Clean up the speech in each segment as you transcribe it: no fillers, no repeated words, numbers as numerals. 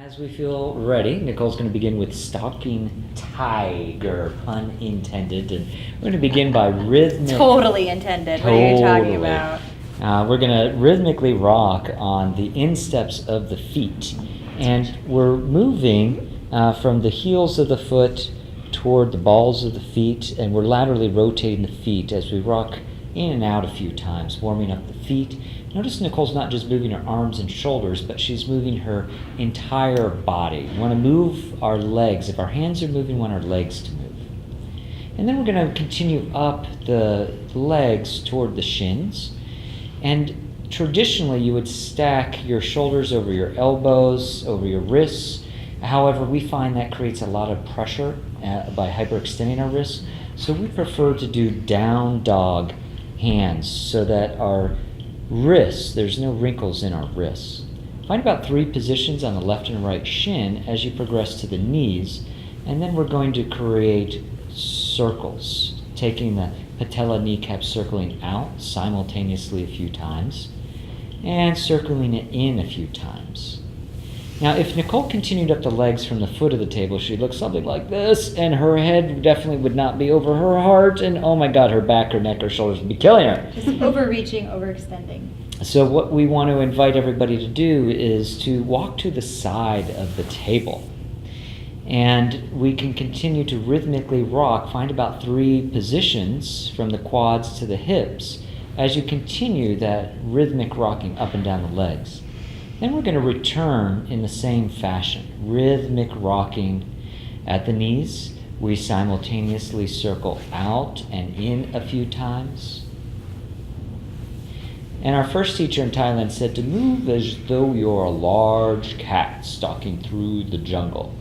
As we feel ready, Nicole's going to begin with stalking tiger, pun intended, and we're going to begin by rhythmic. Totally intended. What are you talking about? We're going to rhythmically rock on the insteps of the feet, and we're moving from the heels of the foot toward the balls of the feet, and we're laterally rotating the feet as we rock in and out a few times, warming up the feet. Notice Nicole's not just moving her arms and shoulders, but she's moving her entire body. We want to move our legs. If our hands are moving, we want our legs to move. And then we're going to continue up the legs toward the shins. And traditionally, you would stack your shoulders over your elbows, over your wrists. However, we find that creates a lot of pressure by hyperextending our wrists. So we prefer to do down dog hands so that our wrists, there's no wrinkles in our wrists. Find about 3 positions on the left and right shin as you progress to the knees, and then we're going to create circles, taking the patella kneecap, circling out simultaneously a few times, and circling it in a few times. Now, if Nicole continued up the legs from the foot of the table, she'd look something like this, and her head definitely would not be over her heart, and oh my God, her back, her neck, her shoulders would be killing her. Just overreaching, overextending. So what we want to invite everybody to do is to walk to the side of the table. And we can continue to rhythmically rock, find about 3 positions from the quads to the hips as you continue that rhythmic rocking up and down the legs. Then we're going to return in the same fashion, rhythmic rocking at the knees. We simultaneously circle out and in a few times. And our first teacher in Thailand said to move as though you're a large cat stalking through the jungle.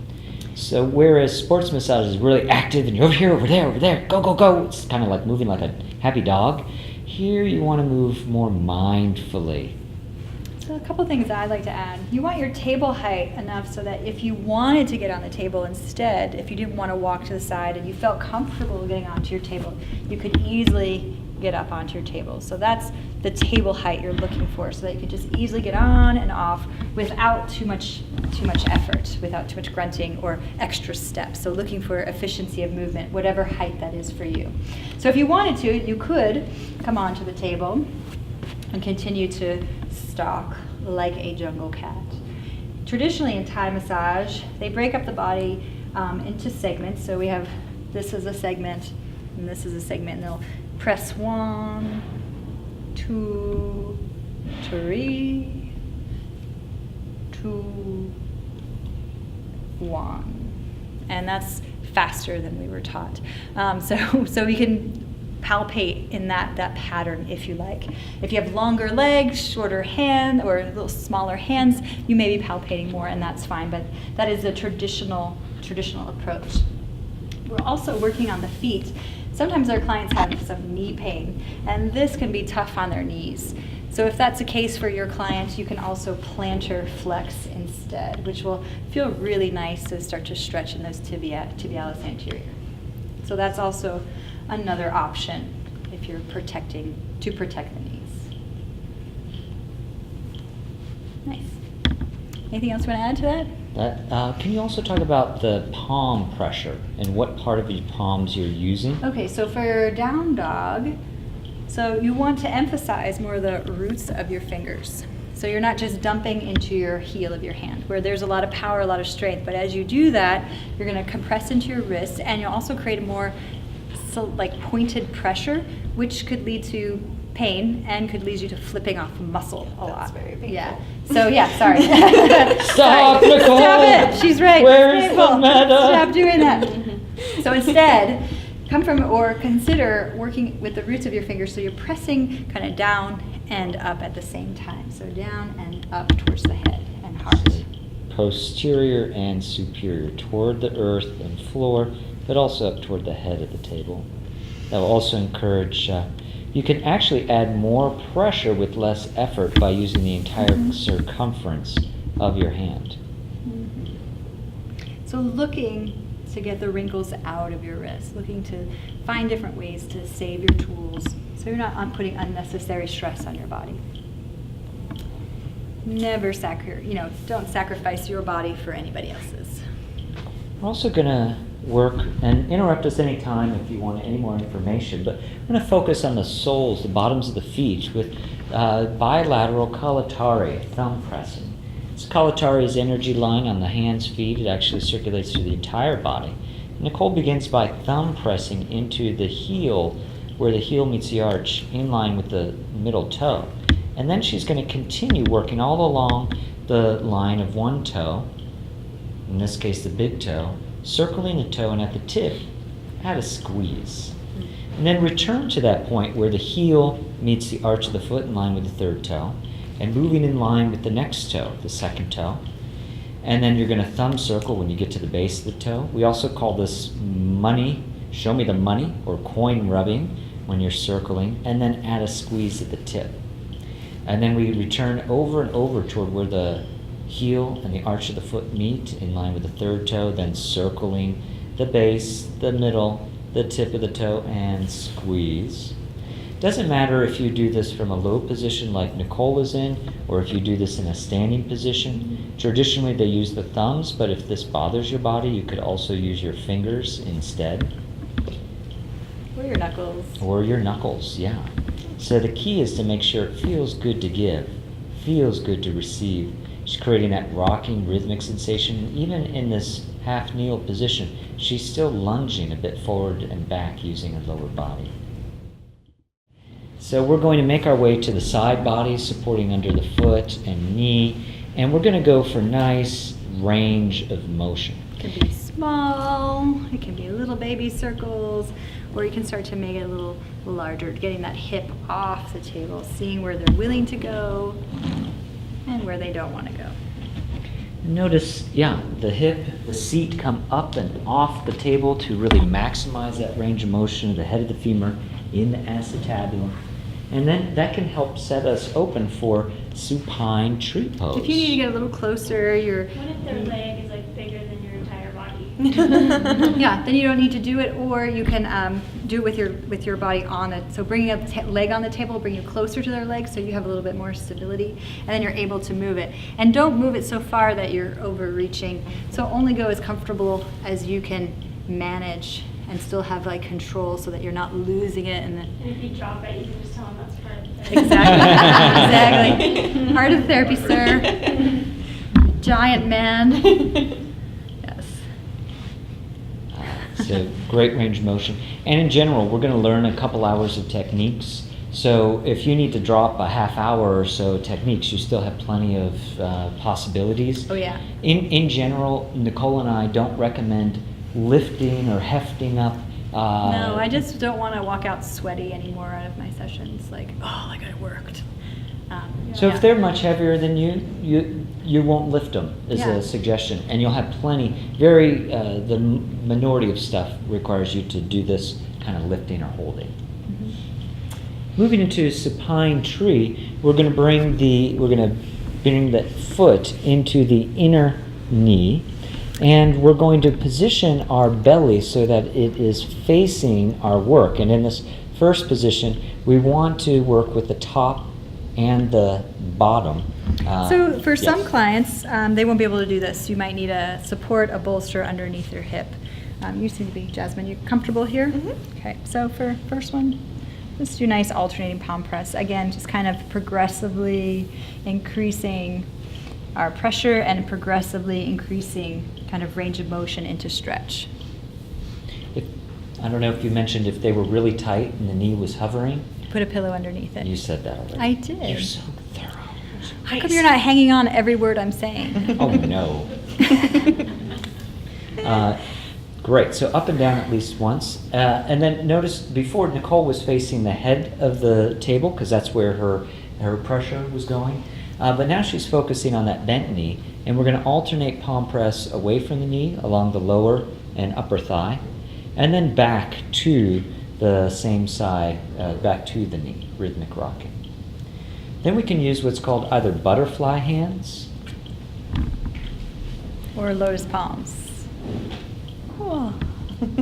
So whereas sports massage is really active and you're over here, over there, go, go, go, it's kind of like moving like a happy dog. Here you want to move more mindfully. So a couple things that I'd like to add. You want your table height enough so that if you wanted to get on the table instead, if you didn't want to walk to the side and you felt comfortable getting onto your table, you could easily get up onto your table. So that's the table height you're looking for, so that you can just easily get on and off without too much effort, without too much grunting or extra steps. So looking for efficiency of movement, whatever height that is for you. So if you wanted to, you could come onto the table and continue to stalk like a jungle cat. Traditionally in Thai massage, they break up the body into segments. So we have, this is a segment, and this is a segment, and they'll press 1, 2, 3, 2, 1. And that's faster than we were taught. So we can palpate in that pattern if you like. If you have longer legs, shorter hand, or a little smaller hands, you may be palpating more, and that's fine, but that is a traditional approach. We're also working on the feet. Sometimes our clients have some knee pain, and this can be tough on their knees. So if that's the case for your client, you can also plantar flex instead, which will feel really nice to start to stretch in those tibialis anterior. So that's also another option if you're to protect the knees. Nice. Anything else you want to add to that? Can you also talk about the palm pressure and what part of your palms you're using? Okay, so for down dog, so you want to emphasize more the roots of your fingers. So you're not just dumping into your heel of your hand, where there's a lot of power, a lot of strength, but as you do that, you're going to compress into your wrists, and you'll also create a more pointed pressure, which could lead to pain and could lead you to flipping off muscle a lot. That's very painful. Yeah. So yeah, sorry. Stop, sorry. Nicole! Stop it. She's right. Where's It's the painful. meta? Stop doing that. So instead, consider working with the roots of your fingers, so you're pressing kind of down and up at the same time. So down and up towards the head and heart. Posterior and superior, toward the earth and floor, but also up toward the head of the table. That will also encourage, you can actually add more pressure with less effort by using the entire circumference of your hand. So looking to get the wrinkles out of your wrist, looking to find different ways to save your tools so you're not putting unnecessary stress on your body. never don't sacrifice your body for anybody else's. We're also going to work, and interrupt us anytime if you want any more information, but I'm going to focus on the soles, the bottoms of the feet, with bilateral kalatari, thumb pressing. This kalatari is energy line on the hands, feet. It actually circulates through the entire body. Nicole begins by thumb pressing into the heel, where the heel meets the arch, in line with the middle toe. And then she's going to continue working all along the line of one toe, in this case the big toe, circling the toe, and at the tip, add a squeeze. And then return to that point where the heel meets the arch of the foot in line with the third toe, and moving in line with the next toe, the second toe. And then you're going to thumb circle when you get to the base of the toe. We also call this money, show me the money, or coin rubbing when you're circling, and then add a squeeze at the tip. And then we return over and over toward where the heel and the arch of the foot meet in line with the third toe, then circling the base, the middle, the tip of the toe, and squeeze. Doesn't matter if you do this from a low position like Nicole is in, or if you do this in a standing position. Traditionally they use the thumbs, but if this bothers your body, you could also use your fingers instead. Or your knuckles. Or your knuckles, yeah. So the key is to make sure it feels good to give, feels good to receive. She's creating that rocking rhythmic sensation. Even in this half kneel position, she's still lunging a bit forward and back using her lower body. So we're going to make our way to the side body, supporting under the foot and knee, and we're going to go for nice range of motion. It can be small, it can be little baby circles, or you can start to make it a little larger, getting that hip off the table, seeing where they're willing to go and where they don't want to go. Notice, the hip, the seat come up and off the table to really maximize that range of motion of the head of the femur in the acetabulum. And then that can help set us open for supine tree pose. If you need to get a little closer, What if their leg is like bigger than your entire body? yeah, then you don't need to do it, or you can do it with your body on it. So bringing a leg on the table will bring you closer to their leg, so you have a little bit more stability, and then you're able to move it. And don't move it so far that you're overreaching. So only go as comfortable as you can manage, and still have like control, so that you're not losing it. And if you drop it, you can just tell them that's part of therapy. Exactly. Part of therapy, sir. Giant man. Yes. So great range of motion. And in general, we're going to learn a couple hours of techniques. So if you need to drop a half hour or so techniques, you still have plenty of possibilities. Oh yeah. In general, Nicole and I don't recommend lifting or hefting up. No, I just don't want to walk out sweaty anymore out of my sessions. Like, oh, like I worked. So if they're much heavier than you won't lift them, is Yeah. a suggestion. And you'll have plenty, the minority of stuff requires you to do this kind of lifting or holding. Mm-hmm. Moving into supine tree, we're going to bring the foot into the inner knee, and we're going to position our belly so that it is facing our work. And in this first position, we want to work with the top and the bottom. So for yes. some clients, they won't be able to do this. You might need a support, a bolster underneath your hip. You seem to be, Jasmine, you comfortable here? Mm-hmm. Okay, so for first one, let's do nice alternating palm press. Again, just kind of progressively increasing our pressure and progressively increasing kind of range of motion into stretch. I don't know if you mentioned if they were really tight and the knee was hovering. Put a pillow underneath it. You said that already. I did. You're so thorough. How come you're not hanging on every word I'm saying? Oh, no. Great, so up and down at least once. And then notice before Nicole was facing the head of the table because that's where her pressure was going. But now she's focusing on that bent knee, and we're going to alternate palm press away from the knee along the lower and upper thigh, and then back to the same side, back to the knee, rhythmic rocking. Then we can use what's called either butterfly hands Or lotus palms. Oh.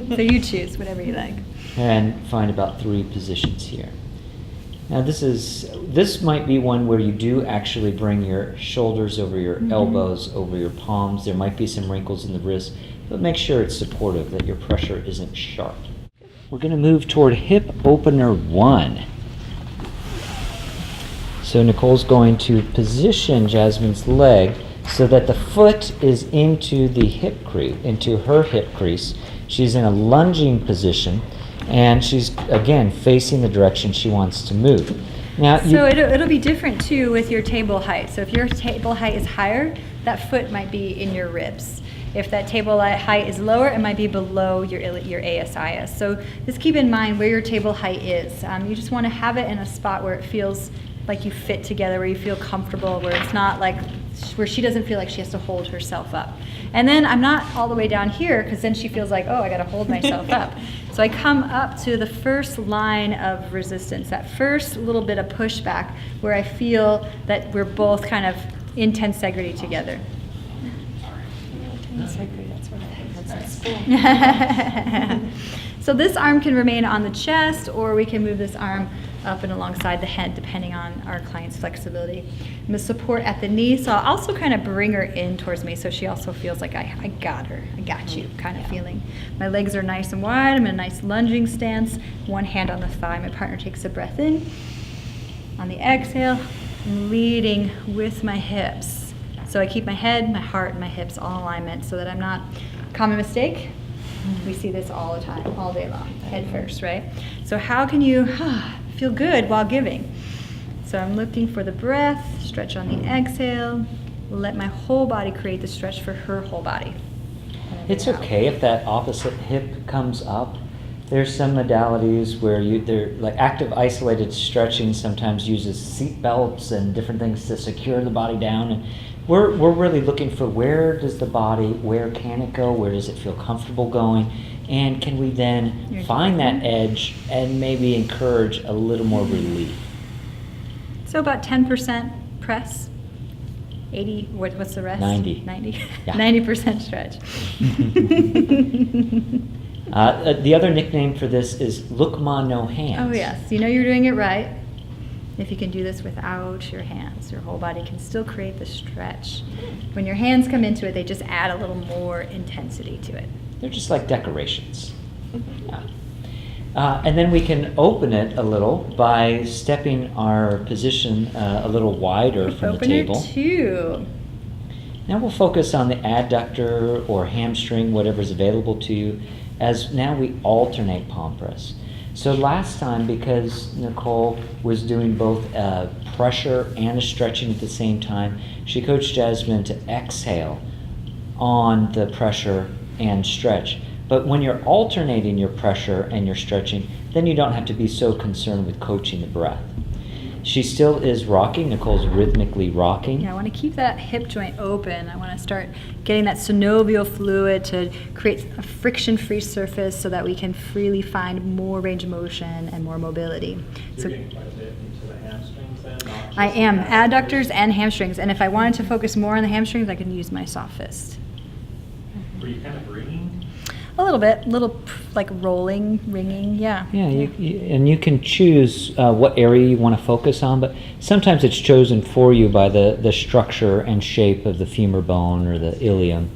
So you choose, whatever you like. and find about 3 positions here. Now this might be one where you do actually bring your shoulders over your elbows, over your palms. There might be some wrinkles in the wrist, but make sure it's supportive, that your pressure isn't sharp. We're going to move toward hip opener 1. So Nicole's going to position Jasmine's leg so that the foot is into the hip crease, into her hip crease. She's in a lunging position, and she's, again, facing the direction she wants to move. Now, So it'll be different, too, with your table height. So if your table height is higher, that foot might be in your ribs. If that table height is lower, it might be below your ASIS. So just keep in mind where your table height is. You just want to have it in a spot where it feels like you fit together, where you feel comfortable, where it's not like, where she doesn't feel like she has to hold herself up. And then I'm not all the way down here, because then she feels like, oh, I got to hold myself up. So I come up to the first line of resistance, that first little bit of pushback, where I feel that we're both kind of in tensegrity together. So this arm can remain on the chest, or we can move this arm up and alongside the head, depending on our client's flexibility. I'm going to support at the knee, so I'll also kind of bring her in towards me so she also feels like I got her, I got you kind of feeling. My legs are nice and wide. I'm in a nice lunging stance, one hand on the thigh. My partner takes a breath in. On the exhale, I'm leading with my hips. So I keep my head, my heart, and my hips all in alignment so that I'm not, common mistake, we see this all the time, all day long, head first, right? So how can you feel good while giving? So I'm looking for the breath, stretch on the exhale, let my whole body create the stretch for her whole body. It's okay if that opposite hip comes up. There's some modalities where they're like active isolated stretching sometimes uses seat belts and different things to secure the body down. And we're really looking for where does the body, where can it go, where does it feel comfortable going, and can we then find that edge and maybe encourage a little more relief. So about 10% press, 80, what's the rest? 90. 90? Yeah. 90% stretch. The other nickname for this is look ma no hands. Oh yes, you know you're doing it right. If you can do this without your hands, your whole body can still create the stretch. When your hands come into it, they just add a little more intensity to it. They're just like decorations. Yeah. And then we can open it a little by stepping our position a little wider from the table. Opener 2. Now we'll focus on the adductor or hamstring, whatever's available to you, as now we alternate palm press. So last time, because Nicole was doing both pressure and a stretching at the same time, she coached Jasmine to exhale on the pressure and stretch. But when you're alternating your pressure and your stretching, then you don't have to be so concerned with coaching the breath. She still is rocking. Nicole's rhythmically rocking. Yeah, I want to keep that hip joint open. I want to start getting that synovial fluid to create a friction-free surface so that we can freely find more range of motion and more mobility. You're getting quite a bit into the hamstrings then? Not just I am, the adductors and hamstrings. And if I wanted to focus more on the hamstrings, I can use my soft fist. Were you kind of bringing? A little bit, like rolling, ringing, yeah. Yeah, and you can choose what area you want to focus on, but sometimes it's chosen for you by the structure and shape of the femur bone or the ilium.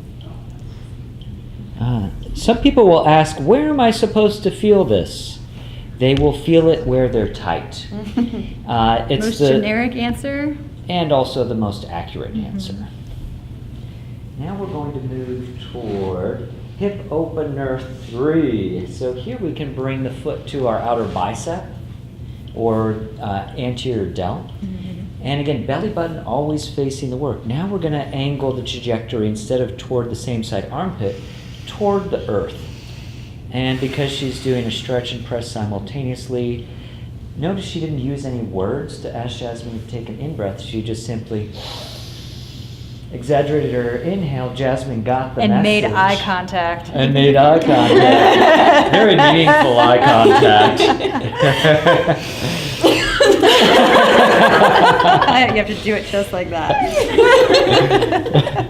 Some people will ask, where am I supposed to feel this? They will feel it where they're tight. It's Most the generic answer. and also the most accurate answer. Now we're going to move toward hip opener 3. So here we can bring the foot to our outer bicep or anterior delt. And again, belly button always facing the work. Now we're going to angle the trajectory instead of toward the same side armpit, toward the earth. And because she's doing a stretch and press simultaneously, notice she didn't use any words to ask Jasmine to take an in-breath. She just simply exaggerated her inhale. Jasmine got the message. And made eye contact. And made eye contact. Very meaningful eye contact. You have to do it just like that.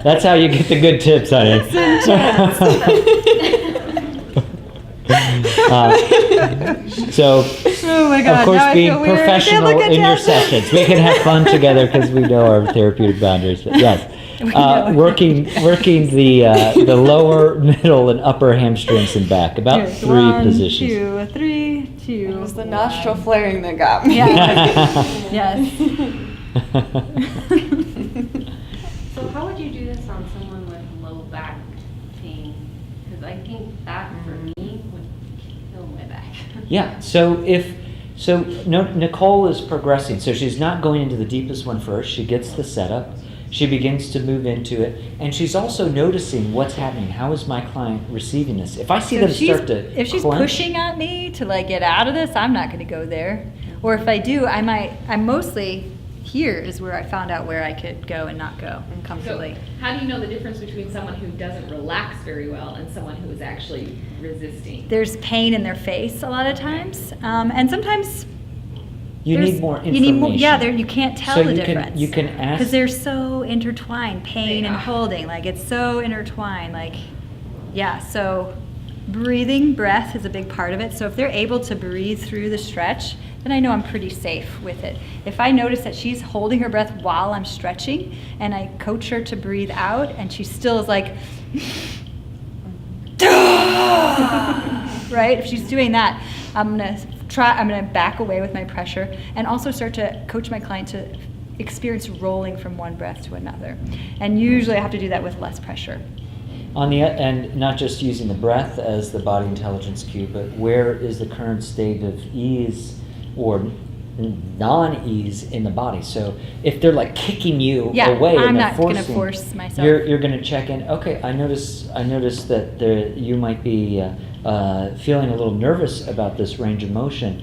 That's how you get the good tips, honey. So Oh my God, of course, now I being feel weird. I can't professional look at in your Jess. sessions. We can have fun together because we know our therapeutic boundaries. But yes, We know. working the lower, middle, and upper hamstrings and back. About Here, 3 1, positions. 2, 3, 2. It was the 1. nostril flaring that got me. Yeah. Yes. So how would you do this on someone with low back pain? Because I think that for me would kill my back. Yeah. Nicole is progressing. So she's not going into the deepest one first. She gets the setup. She begins to move into it, and she's also noticing what's happening. How is my client receiving this? If I see them start to if she's clench, pushing at me to like get out of this, I'm not going to go there. Or if I do, I'm mostly here is where I found out where I could go and not go comfortably. So how do you know the difference between someone who doesn't relax very well and someone who is actually resisting? There's pain in their face a lot of times, and sometimes you there's- need more information. You need more, yeah, you can't tell So the you difference. you can ask. Because they're so intertwined, pain They and are. holding, like it's so intertwined, like, yeah, so breath is a big part of it. So if they're able to breathe through the stretch, then I know I'm pretty safe with it. If I notice that she's holding her breath while I'm stretching and I coach her to breathe out and she still is like, right? If she's doing that, I'm gonna back away with my pressure and also start to coach my client to experience rolling from one breath to another. And usually I have to do that with less pressure. And not just using the breath as the body intelligence cue, but where is the current state of ease or non-ease in the body? So if they're like kicking you Yeah, away I'm and they're not gonna forcing, force myself. You're going to check in. Okay, I notice that you might be feeling a little nervous about this range of motion.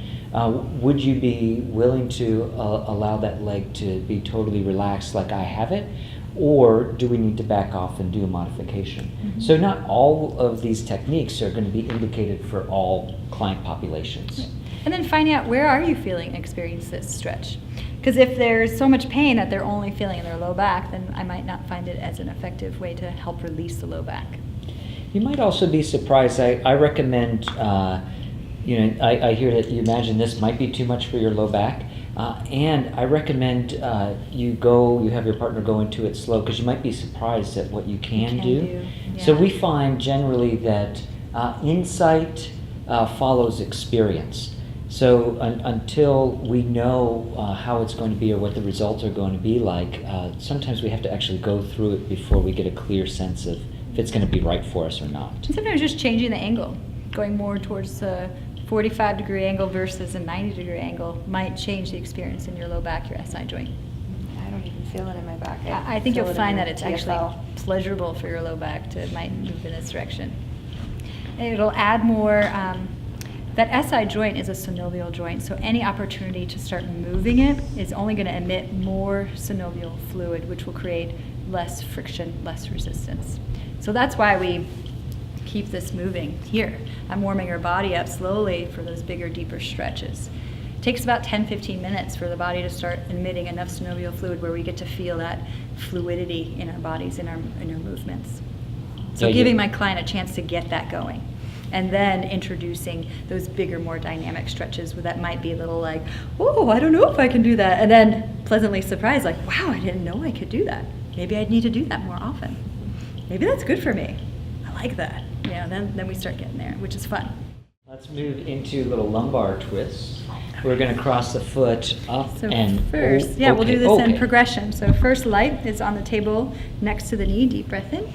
Would you be willing to allow that leg to be totally relaxed like I have it? Or do we need to back off and do a modification? Mm-hmm. So not all of these techniques are going to be indicated for all client populations. And then finding out where are you feeling and experience this stretch. Because if there's so much pain that they're only feeling in their low back, then I might not find it as an effective way to help release the low back. You might also be surprised. I recommend, I hear that you imagine this might be too much for your low back. And I recommend you have your partner go into it slow because you might be surprised at what you can do. So yeah. we find generally that insight follows experience. So until we know how it's going to be or what the results are going to be like, sometimes we have to actually go through it before we get a clear sense of if it's going to be right for us or not. And sometimes just changing the angle, going more towards a 45-degree angle versus a 90-degree angle might change the experience in your low back, your SI joint. I don't even feel it in my back. I think feel you'll it find in that my it's TFL. actually pleasurable for your low back to might move in this direction. And it'll add more, that SI joint is a synovial joint, so any opportunity to start moving it is only going to emit more synovial fluid, which will create less friction, less resistance. So that's why we keep this moving here. I'm warming her body up slowly for those bigger, deeper stretches. It takes about 10-15 minutes for the body to start emitting enough synovial fluid where we get to feel that fluidity in our bodies, in our movements. So Yeah, giving my client a chance to get that going. And then introducing those bigger, more dynamic stretches where that might be a little like, oh, I don't know if I can do that. And then pleasantly surprised, like, wow, I didn't know I could do that. Maybe I'd need to do that more often. Maybe that's good for me. I like that. Then we start getting there, which is fun. Let's move into little lumbar twists. We're going to cross the foot up So and first, we'll do this in progression. So first light is on the table next to the knee, deep breath in.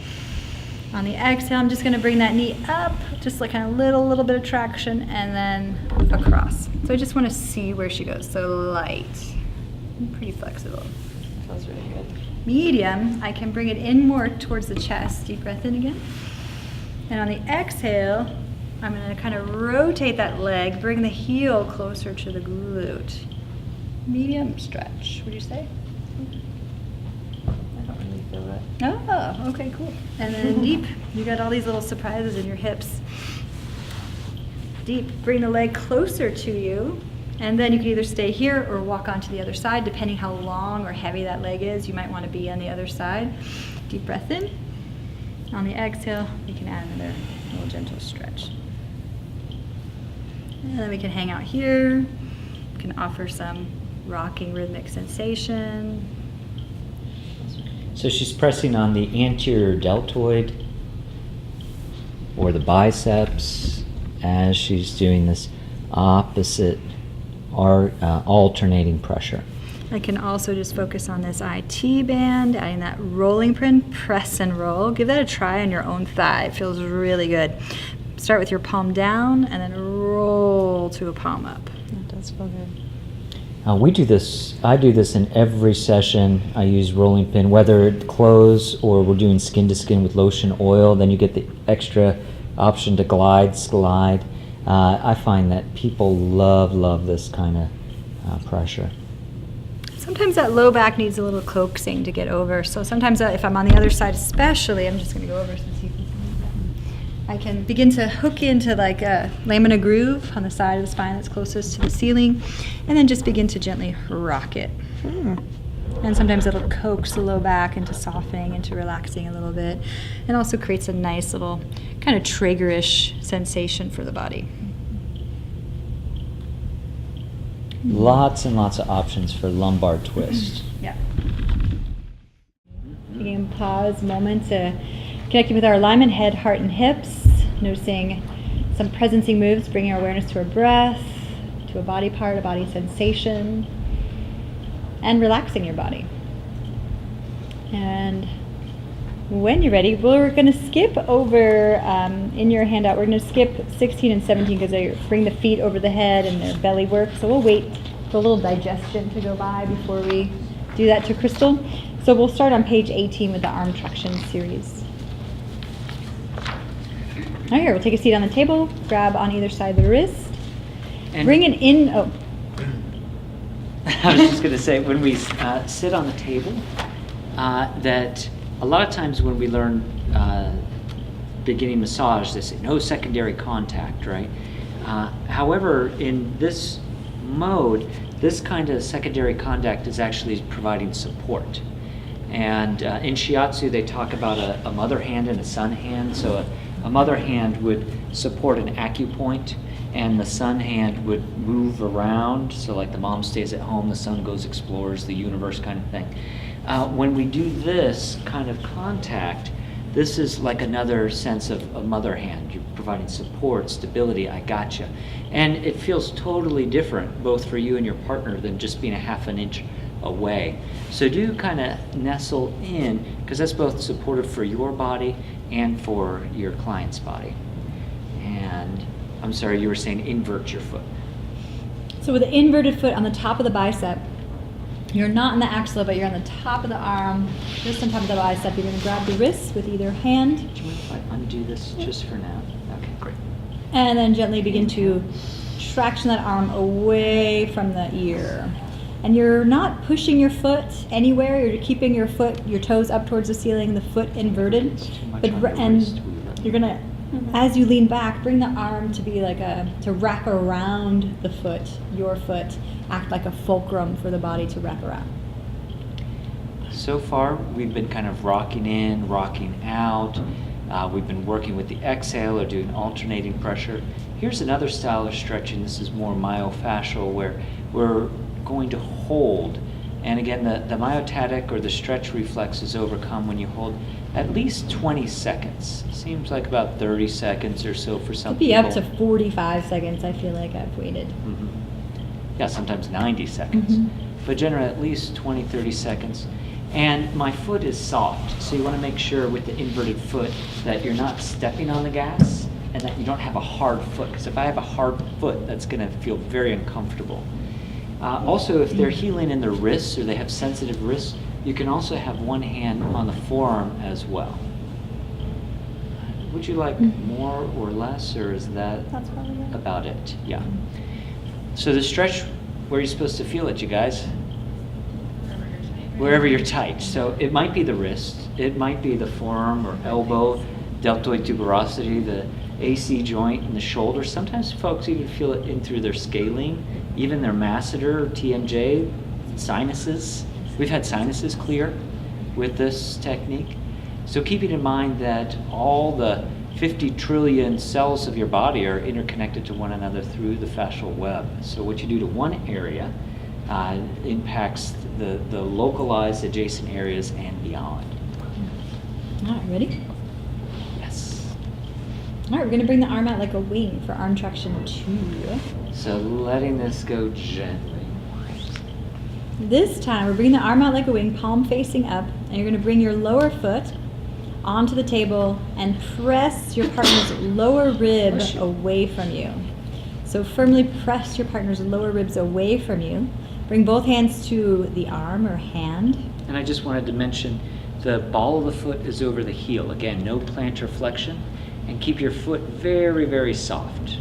On the exhale, I'm just going to bring that knee up, just like kind of little bit of traction, and then across. So I just want to see where she goes. So light, pretty flexible. Feels really good. Medium, I can bring it in more towards the chest. Deep breath in again. And on the exhale, I'm going to kind of rotate that leg, bring the heel closer to the glute. Medium stretch, would you say? I don't really feel it. Oh, okay, cool. And then deep, you got all these little surprises in your hips. Deep, bring the leg closer to you, and then you can either stay here or walk onto the other side, depending how long or heavy that leg is. You might want to be on the other side. Deep breath in. On the exhale, we can add another little gentle stretch. And then we can hang out here. can offer some rocking rhythmic sensation. So she's pressing on the anterior deltoid or the biceps as she's doing this opposite alternating pressure. I can also just focus on this IT band, adding that rolling pin, press and roll. Give that a try on your own thigh. It feels really good. Start with your palm down and then roll to a palm up. That does feel good. We do this, I do this in every session. I use rolling pin, whether it close or we're doing skin to skin with lotion oil, then you get the extra option to glide, slide. I find that people love this kind of pressure. Sometimes that low back needs a little coaxing to get over. So sometimes if I'm on the other side especially, I'm just going to go over since you can see that. I can begin to hook into like a lamina groove on the side of the spine that's closest to the ceiling, and then just begin to gently rock it. And sometimes it'll coax the low back into softening, into relaxing a little bit, and also creates a nice little kind of triggerish sensation for the body. Lots and lots of options for lumbar twist. Yeah. You can pause a moment to connecting with our alignment, head, heart, and hips, noticing some presencing moves, bringing our awareness to our breath, to a body part, a body sensation, and relaxing your body. And when you're ready, we're going to skip over, in your handout, we're going to skip 16 and 17 because they bring the feet over the head and their belly work. So we'll wait for a little digestion to go by before we do that to Crystal. So we'll start on page 18 with the arm traction series. All right, here, we'll take a seat on the table, grab on either side of the wrist, And bring it in, I was just going to say, when we sit on the table, that a lot of times when we learn beginning massage, they say no secondary contact, right? However, in this mode, this kind of secondary contact is actually providing support. And in shiatsu, they talk about a mother hand and a son hand. So a mother hand would support an acupoint, and the son hand would move around. So like the mom stays at home, the son goes explores the universe kind of thing. When we do this kind of contact, this is like another sense of a mother hand. You're providing support, stability, I gotcha. And it feels totally different, both for you and your partner, than just being a half an inch away. So do kind of nestle in, because that's both supportive for your body and for your client's body. And I'm sorry, you were saying invert your foot. So with the inverted foot on the top of the bicep, you're not in the axilla, but you're on the top of the arm, just on top of the bicep. You're going to grab the wrists with either hand. Do you mind if I undo this just for now? Okay, great. And then gently begin to traction that arm away from the ear. And you're not pushing your foot anywhere. You're keeping your foot, your toes up towards the ceiling, the foot inverted. It's too much on the And wrist. you're going to, as you lean back, bring the arm to be like to wrap around the foot, your foot. Act like a fulcrum for the body to wrap around. So far, we've been kind of rocking in, rocking out. We've been working with the exhale or doing alternating pressure. Here's another style of stretching. This is more myofascial, where we're going to hold. And again, the myotatic or the stretch reflex is overcome when you hold at least 20 seconds. Seems like about 30 seconds or so for some Could be people. up to 45 seconds. I feel like I've waited. Mhm. Yeah, sometimes 90 seconds. But generally at least 20, 30 seconds. And my foot is soft, so you want to make sure with the inverted foot that you're not stepping on the gas and that you don't have a hard foot. Because if I have a hard foot, that's going to feel very uncomfortable. Also, if they're healing in their wrists or they have sensitive wrists, you can also have one hand on the forearm as well. Would you like more or less, or is that That's probably good. about it? Yeah. So the stretch, where are you supposed to feel it, you guys? Wherever you're tight. So it might be the wrist, it might be the forearm or elbow, deltoid tuberosity, the AC joint, and the shoulder. Sometimes folks even feel it in through their scalene, even their masseter or TMJ, sinuses. We've had sinuses clear with this technique. So keeping in mind that all the 50 trillion cells of your body are interconnected to one another through the fascial web. So what you do to one area impacts the localized adjacent areas and beyond. All right, ready? Yes. All right, we're gonna bring the arm out like a wing for arm traction 2. So letting this go gently. This time, we're bringing the arm out like a wing, palm facing up, and you're gonna bring your lower foot onto the table and press your partner's lower rib Push it. away from you. So firmly press your partner's lower ribs away from you. Bring both hands to the arm or hand. And I just wanted to mention the ball of the foot is over the heel. Again, no plantar flexion. And keep your foot very, very soft.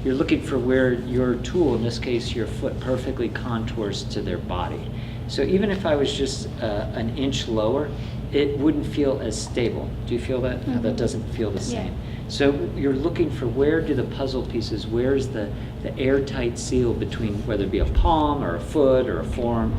You're looking for where your tool, in this case your foot, perfectly contours to their body. So even if I was just an inch lower, it wouldn't feel as stable. Do you feel that? How that doesn't feel the same. So you're looking for where do the puzzle pieces, where's the airtight seal between whether it be a palm or a foot or a forearm,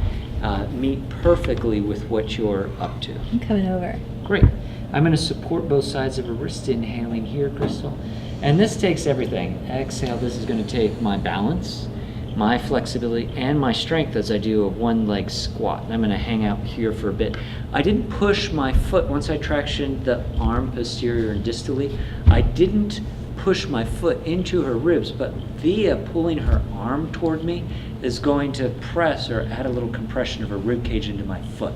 meet perfectly with what you're up to. I'm coming over. Great. I'm going to support both sides of her wrist, inhaling here, Crystal. And this takes everything. Exhale, this is going to take my balance, my flexibility, and my strength as I do a one-leg squat. And I'm going to hang out here for a bit. I didn't push my foot. Once I tractioned the arm posterior and distally, I didn't push my foot into her ribs, but via pulling her arm toward me is going to press or add a little compression of her rib cage into my foot.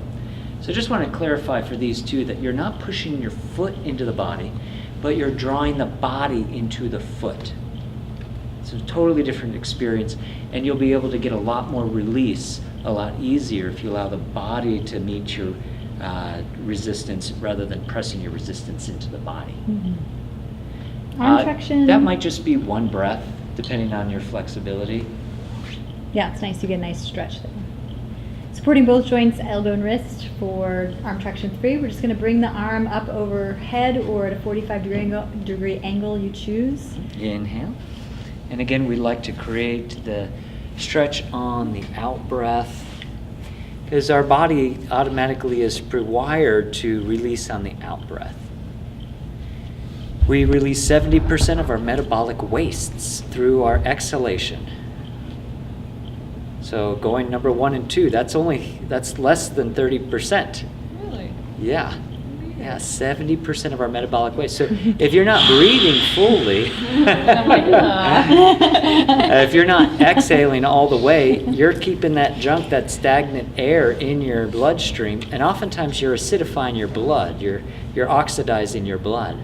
So I just want to clarify for these two that you're not pushing your foot into the body, but you're drawing the body into the foot. It's a totally different experience, and you'll be able to get a lot more release a lot easier if you allow the body to meet your resistance rather than pressing your resistance into the body. Arm traction. That might just be one breath, depending on your flexibility. Yeah, it's nice. You get a nice stretch there. Supporting both joints, elbow and wrist for arm traction 3. We're just going to bring the arm up overhead or at a 45-degree angle you choose. Inhale. And again, we like to create the stretch on the out breath because our body automatically is wired to release on the out breath. We release 70% of our metabolic wastes through our exhalation. So going number 1 and 2, that's less than 30%. Really? Yeah. Yeah, 70% of our metabolic waste. So if you're not breathing fully, if you're not exhaling all the way, you're keeping that junk, that stagnant air in your bloodstream, and oftentimes you're acidifying your blood. You're oxidizing your blood.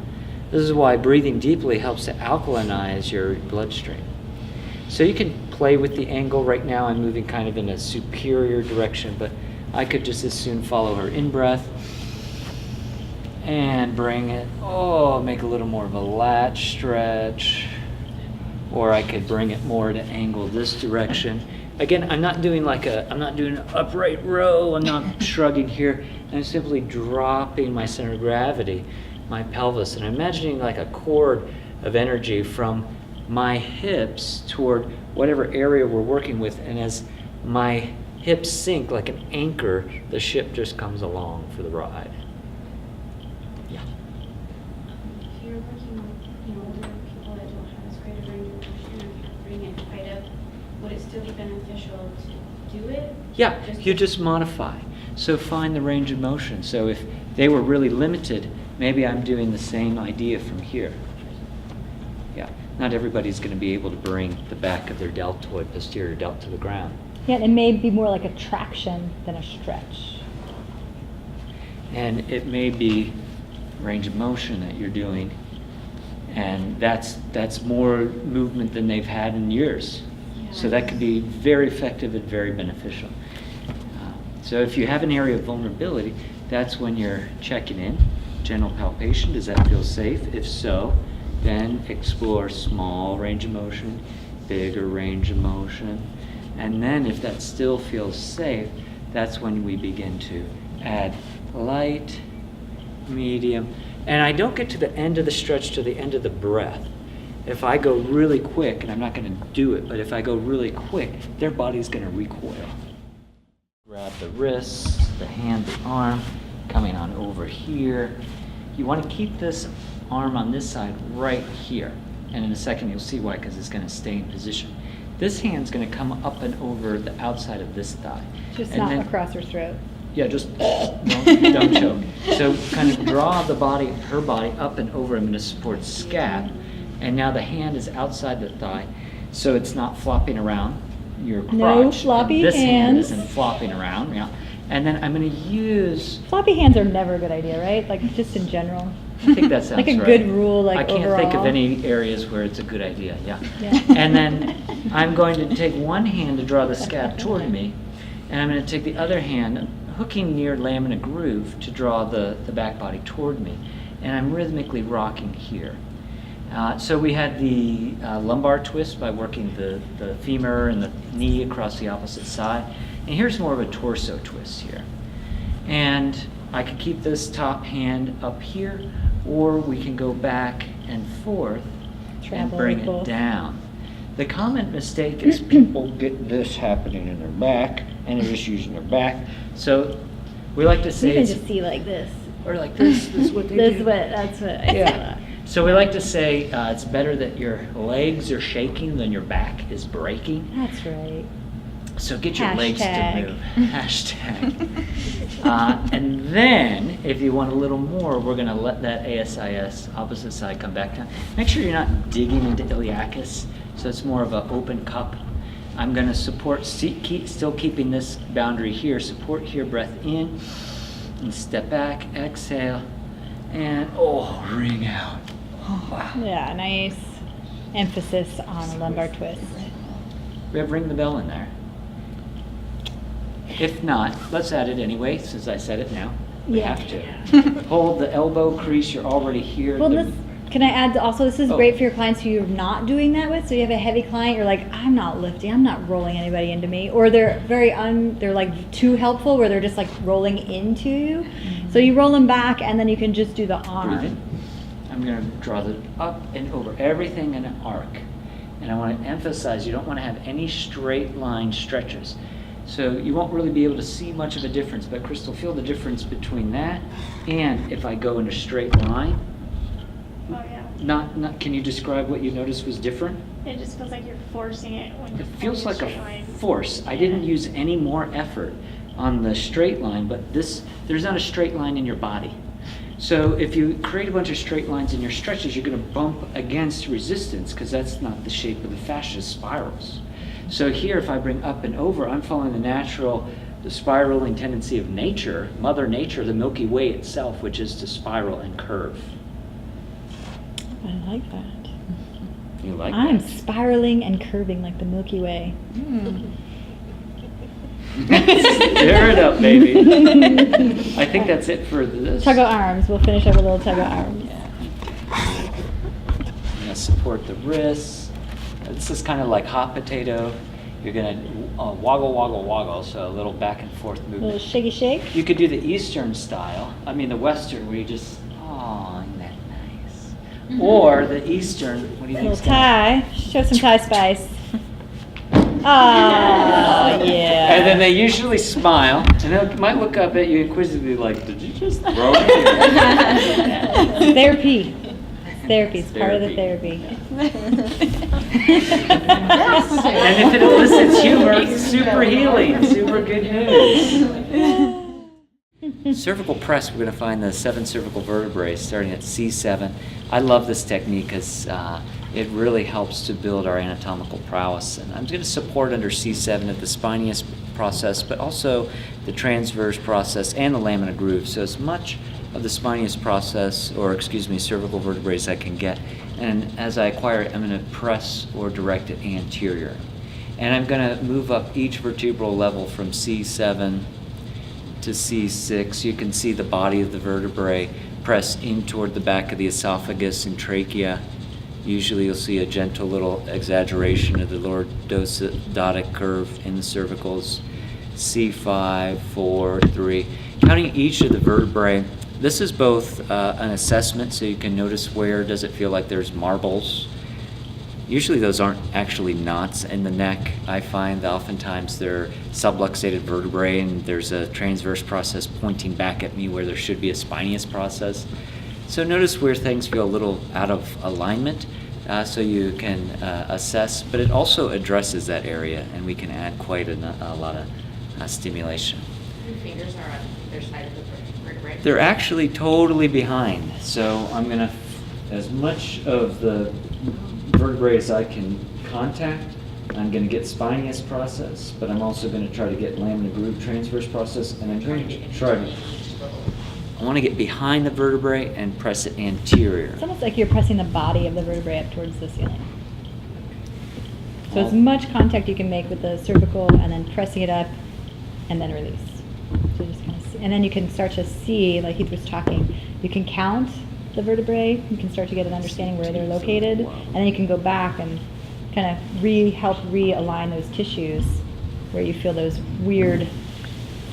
This is why breathing deeply helps to alkalinize your bloodstream. So you can play with the angle. Right now I'm moving kind of in a superior direction, but I could just as soon follow her in-breath and bring it, make a little more of a lat stretch, or I could bring it more to angle this direction. Again, I'm not doing an upright row, I'm not shrugging here, I'm simply dropping my center of gravity, my pelvis, and I'm imagining like a cord of energy from my hips toward whatever area we're working with, and as my hips sink like an anchor, the ship just comes along for the ride. Yeah. If you're working with, older people that don't have as great a range of motion, or if you're bringing it quite up, would it still be beneficial to do it? Yeah, you just modify. So find the range of motion. So if they were really limited, maybe I'm doing the same idea from here. Yeah, not everybody's going to be able to bring the back of their deltoid, posterior delt to the ground. Yeah, it may be more like a traction than a stretch. And it may be range of motion that you're doing, and that's more movement than they've had in years. So that could be very effective and very beneficial. So if you have an area of vulnerability, that's when you're checking in. General palpation, does that feel safe? If so, then explore small range of motion, bigger range of motion. And then if that still feels safe, that's when we begin to add light, medium. And I don't get to the end of the stretch to the end of the breath. If I go really quick, and I'm not going to do it, but if I go really quick, their body's going to recoil. Grab the wrist, the hand, the arm, coming on over here. You want to keep this arm on this side right here. And in a second you'll see why, because it's going to stay in position. This hand's going to come up and over the outside of this thigh. Just And not then- across her throat. Yeah, just don't choke. So kind of draw the body, her body up and over. I'm going to support scap. And now the hand is outside the thigh, so it's not flopping around your crotch. No floppy This hand hands. isn't flopping around, yeah. And then I'm going to use, Floppy hands are never a good idea, right? Like just in general. I think that sounds Like a right. good rule, like I can't think of overall. any areas where it's a good idea, yeah. Yeah. And then I'm going to take one hand to draw the scap toward me, and I'm going to take the other hand, hooking near lamina groove, to draw the back body toward me. And I'm rhythmically rocking here. So we had the lumbar twist by working the femur and the knee across the opposite side. And here's more of a torso twist here. And I could keep this top hand up here, or we can go back and forth and Travel bring with it both. down. The common mistake is people get this happening in their back, and they're just using their back. So we like to You say can it's, just see like this. or like this is what they This do. is what, that's what I Yeah. saw. So we like to say it's better that your legs are shaking than your back is breaking. That's right. So get your legs to Hashtag. move. Hashtag. And then, if you want a little more, we're going to let that ASIS opposite side come back down. Make sure you're not digging into iliacus, so it's more of an open cup. I'm going to support, still keeping this boundary here. Support here, breath in, and step back, exhale, and ring out. Wow. Yeah, nice emphasis on a lumbar twist. We have ring the bell in there. If not, let's add it anyway, since I said it now. We Yeah. have to. Hold the elbow crease, you're already here. Well, The- this, can I add also, this is Oh. great for your clients who you're not doing that with. So you have a heavy client, you're like, I'm not lifting, I'm not rolling anybody into me. Or they're they're like too helpful where they're just like rolling into you. So you roll them back and then you can just do the Breathe arm. in. I'm going to draw the up and over, everything in an arc. And I want to emphasize you don't want to have any straight line stretches. So you won't really be able to see much of a difference, but Crystal, feel the difference between that and if I go in a straight line. Oh, yeah. Not. Can you describe what you noticed was different? It just feels like you're forcing it when It you're feels like pulling a straight line. force. I didn't use any more effort on the straight line, but there's not a straight line in your body. So if you create a bunch of straight lines in your stretches, you're going to bump against resistance because that's not the shape of the fascia spirals. So here, if I bring up and over, I'm following the spiraling tendency of nature, Mother Nature, the Milky Way itself, which is to spiral and curve. I like that. You like I'm that? spiraling and curving like the Milky Way. Stir it up, baby. I think that's it for this. Tug of arms. We'll finish up with a little tug of arms. I'm going to support the wrists. This is kind of like hot potato. You're going to woggle, woggle, woggle, so a little back and forth A little movement. shaky shake. You could do the Eastern style, the Western, where you just, isn't that nice? Or the Eastern, what do you A think? little Thai. Show some Thai spice. Oh, yeah. And then they usually smile, and they might look up at you inquisitively like, did you just throw it? Therapy. Therapy. It's part of the Therapy. therapy. And if it elicits humor, super healing, super good news. Cervical press, we're going to find the 7 cervical vertebrae starting at C7. I love this technique because it really helps to build our anatomical prowess. And I'm going to support under C7 at the spinious process, but also the transverse process and the lamina groove. So as much of the spinious process, cervical vertebrae as I can get. And as I acquire it, I'm going to press or direct it anterior. And I'm going to move up each vertebral level from C7 to C6. You can see the body of the vertebrae press in toward the back of the esophagus and trachea. Usually you'll see a gentle little exaggeration of the lordotic curve in the cervicals. C5, 4, 3. Counting each of the vertebrae. This is both an assessment, so you can notice where does it feel like there's marbles. Usually those aren't actually knots in the neck. I find that oftentimes they're subluxated vertebrae and there's a transverse process pointing back at me where there should be a spinous process. So notice where things feel a little out of alignment, so you can assess, but it also addresses that area, and we can add quite a lot of stimulation. Your fingers are on their side of the vertebrae. They're actually totally behind, so I'm going to, as much of the vertebrae as I can contact, I'm going to get spinous process, but I'm also going to try to get lamina groove transverse process, and I'm going to try to, I want to get behind the vertebrae and press it anterior. It's almost like you're pressing the body of the vertebrae up towards the ceiling. So as much contact you can make with the cervical, and then pressing it up, and then release. So just kind of see, and then you can start to see, like he was talking, you can count the vertebrae, you can start to get an understanding where they're located, and then you can go back and kind of help realign those tissues where you feel those weird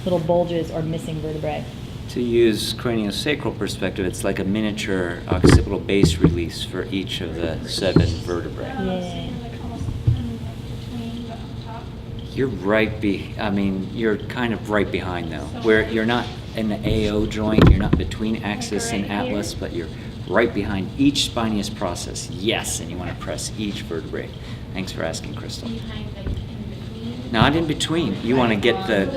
little bulges or missing vertebrae. To use craniosacral perspective, it's like a miniature occipital base release for each of the 7 vertebrae. Yeah. Like almost between but on top. You're you're kind of right behind though, where you're not in the AO joint, you're not between axis and atlas, but you're right behind each spinous process. Yes, and you want to press each vertebrae. Thanks for asking, Crystal. Behind, like in between. Not in between. You want to get the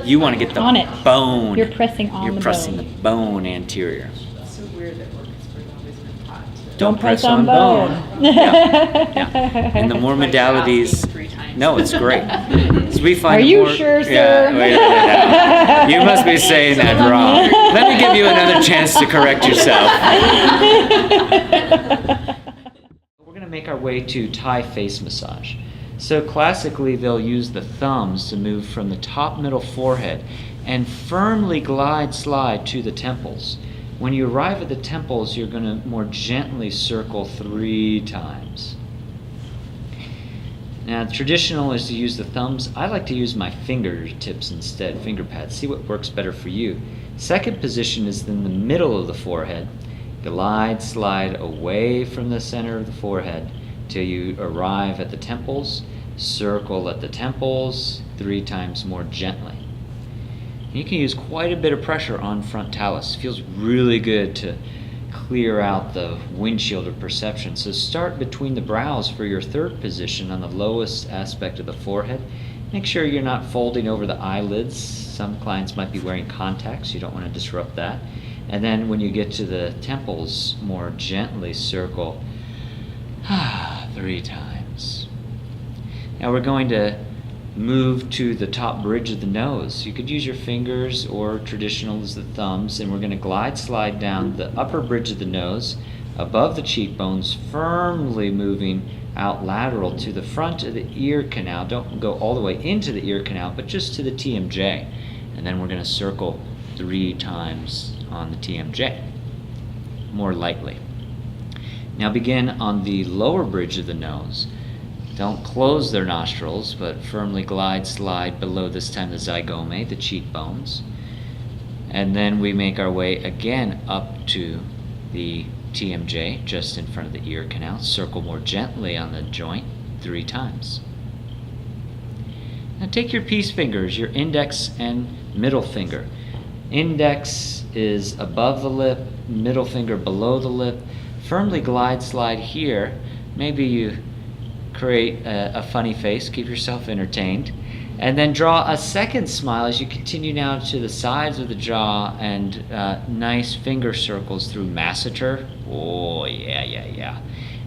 On it. bone. You're pressing on You're the pressing bone. the bone anterior. It's so weird that orchestras always been taught to. Don't press on bone. Yeah. Yeah. And the more That's why you're modalities. asking 3 times. No, it's great. So we find Are the you more, sure, Yeah, sir? wait a minute now. You must be saying that wrong. Let me give you another chance to correct yourself. We're going to make our way to Thai face massage. So classically, they'll use the thumbs to move from the top middle forehead and firmly slide to the temples. When you arrive at the temples, you're going to more gently circle 3 times. Now, the traditional is to use the thumbs. I like to use my fingertips instead, finger pads. See what works better for you. Second position is in the middle of the forehead. Slide away from the center of the forehead till you arrive at the temples. Circle at the temples 3 times more gently. You can use quite a bit of pressure on frontalis. It feels really good to clear out the windshield of perception. So start between the brows for your third position on the lowest aspect of the forehead. Make sure you're not folding over the eyelids. Some clients might be wearing contacts. You don't want to disrupt that. And then when you get to the temples, more gently circle 3 times. Now we're going to move to the top bridge of the nose. You could use your fingers, or traditional is the thumbs, and we're going to slide down the upper bridge of the nose above the cheekbones, firmly moving out lateral to the front of the ear canal. Don't go all the way into the ear canal, but just to the TMJ. And then we're going to circle 3 times on the TMJ, more lightly. Now begin on the lower bridge of the nose. Don't close their nostrils, but firmly slide below, this time the zygoma, the cheekbones. And then we make our way again up to the TMJ, just in front of the ear canal. Circle more gently on the joint 3 times. Now take your peace fingers, your index and middle finger. Index is above the lip, middle finger below the lip. Firmly slide here. Maybe you create a funny face, keep yourself entertained. And then draw a second smile as you continue now to the sides of the jaw, and nice finger circles through masseter. Oh, yeah.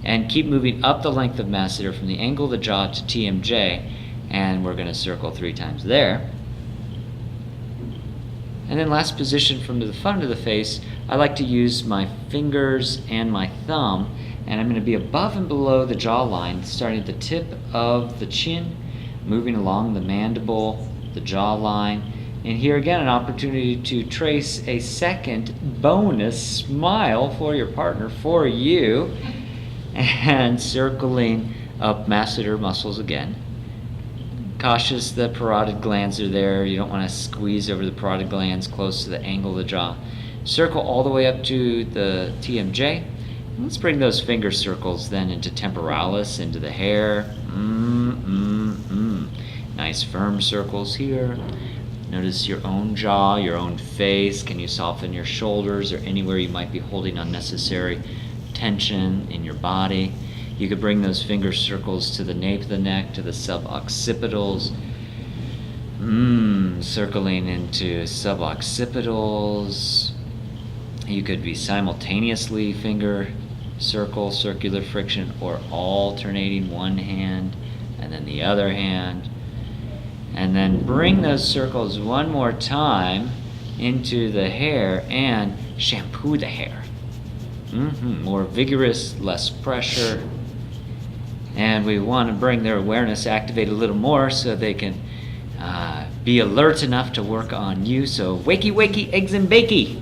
And keep moving up the length of masseter from the angle of the jaw to TMJ, and we're going to circle 3 times there. And then last position from the front of the face, I like to use my fingers and my thumb, and I'm going to be above and below the jawline, starting at the tip of the chin, moving along the mandible, the jawline. And here again, an opportunity to trace a second bonus smile for your partner, for you, and circling up masseter muscles again. Cautious, the parotid glands are there. You don't want to squeeze over the parotid glands close to the angle of the jaw. Circle all the way up to the TMJ. Let's bring those finger circles then into temporalis, into the hair. Nice firm circles here. Notice your own jaw, your own face. Can you soften your shoulders or anywhere you might be holding unnecessary tension in your body? You could bring those finger circles to the nape of the neck, to the suboccipitals. Circling into suboccipitals. You could be simultaneously finger circle, circular friction, or alternating one hand and then the other hand. And then bring those circles one more time into the hair and shampoo the hair. More vigorous, less pressure. And we want to bring their awareness, activate a little more so they can be alert enough to work on you. So wakey, wakey, eggs and bakey.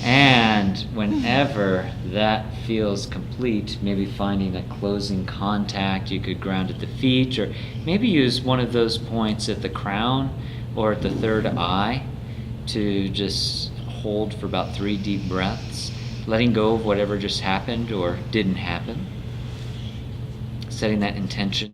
And whenever that feels complete, maybe finding a closing contact, you could ground at the feet, or maybe use one of those points at the crown or at the third eye to just hold for about 3 deep breaths, letting go of whatever just happened or didn't happen, setting that intention.